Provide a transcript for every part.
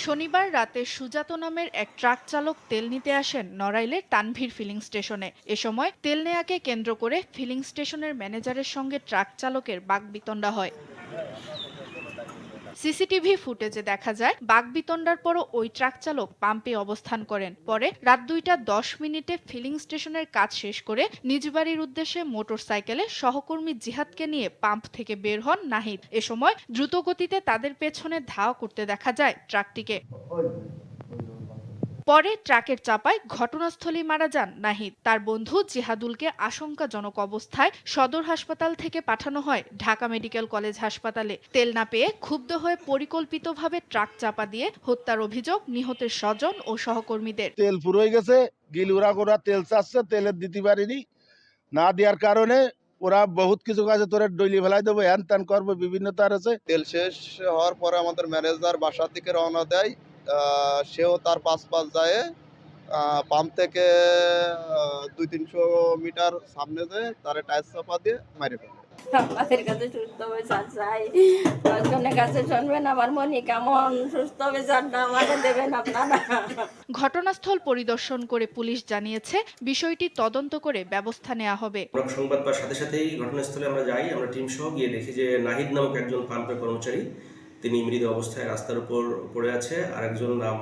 শনিবার রাতে সুজাত নামের এক ট্রাক চালক তেল নিতে আসেন নড়াইলের তানভীর ফিলিং স্টেশনে। এ সময় তেল নেয়াকে কেন্দ্র করে ফিলিং স্টেশনের ম্যানেজারের সঙ্গে ট্রাক চালকের বাকবিতণ্ডা হয়। সিসিটিভি ফুটেজে দেখা যায় বাকবিতণ্ডার পরও ওই ট্রাক চালক পাম্পে অবস্থান করেন। পরে রাত 2টা 10 মিনিটে ফিলিং স্টেশনের কাজ শেষ করে নিজ বাড়ির উদ্দেশ্যে মোটরসাইকেলে সহকর্মী জিহাদকে নিয়ে পাম্প থেকে বের হন নাহিদ। এ সময় দ্রুতগতিতে তাদের পেছনে ধাওয়া করতে দেখা যায় ট্রাকটিকে। পরে ট্রাকের চাপায় ঘটনাস্থলেই মারা যান নাহিদ। তার বন্ধু জিহাদুলকে আশঙ্কাজনক অবস্থায় সদর হাসপাতাল থেকে পাঠানো হয় ঢাকা মেডিকেল কলেজ হাসপাতালে। তেল না পেয়ে ক্ষুব্ধ হয়ে পরিকল্পিতভাবে ট্রাক চাপা দিয়ে হত্যার অভিযোগ নিহতের স্বজন ও সহকর্মীদের। তেল ফুরোয় গেছে, গিলুরা গোরা তেল চাচ্ছে, তেলের দিতে পারিনি, না দেওয়ার কারণে ওরা বহুত কিছু কাজে তোরে ডইলি ফেলাই দেবো, হ্যান ত্যান করবো, বিভিন্ন তার আছে। তেল শেষ হওয়ার পরে আমাদের ম্যানেজার বাসার দিকে রওনা দেয়। সেও তার পাশ যায় পাম্প থেকে 200-300 মিটার সামনে যেয়ে তারে টায়ার চাপা দিয়ে মারে ফেলে। আমাদের কাছে সুস্থ বিচার চাই, প্রশাসনের কাছে শুনবেন আমার মনি কেমন, সুস্থ বিচারটা আমাকে দেবেন আপনারা। ঘটনাস্থল পরিদর্শন করে পুলিশ জানিয়েছে বিষয়টি তদন্ত করে ব্যবস্থা নেওয়া হবে। সংবাদ পাওয়ার সাথে সাথেই ঘটনাস্থলে আমরা যাই, আমরা টিম সহ গিয়ে দেখি যে নাহিদ নামক একজন পাম্পের কর্মচারী, তিনি মৃত অবস্থায় রাস্তার উপর পড়ে আছে। আর একজন নাম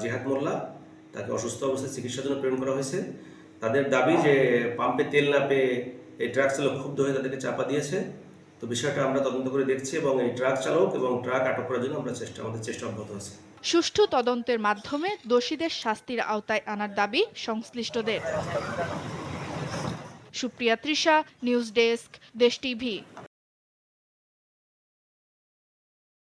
জিহাদ মোল্লা, তাকে অসুস্থ অবস্থায় চিকিৎসার জন্য প্রেরণ করা হয়েছে। তাদের দাবি যে পাম্পে তেল না পেয়ে এই ট্রাক চালক ক্ষুব্ধ হয়ে তাদেরকে চাপা দিয়েছে। তো বিষয়টা আমরা তদন্ত করে দেখছি এবং এই ট্রাক চালক এবং ট্রাক আটক করার জন্য আমাদের চেষ্টা অব্যাহত আছে। সুষ্ঠু তদন্তের মাধ্যমে দোষীদের শাস্তির আওতায় আনার দাবি সংশ্লিষ্টদের। সুপ্রিয়া তৃষা, নিউজ ডেস্ক, দেশ টিভি।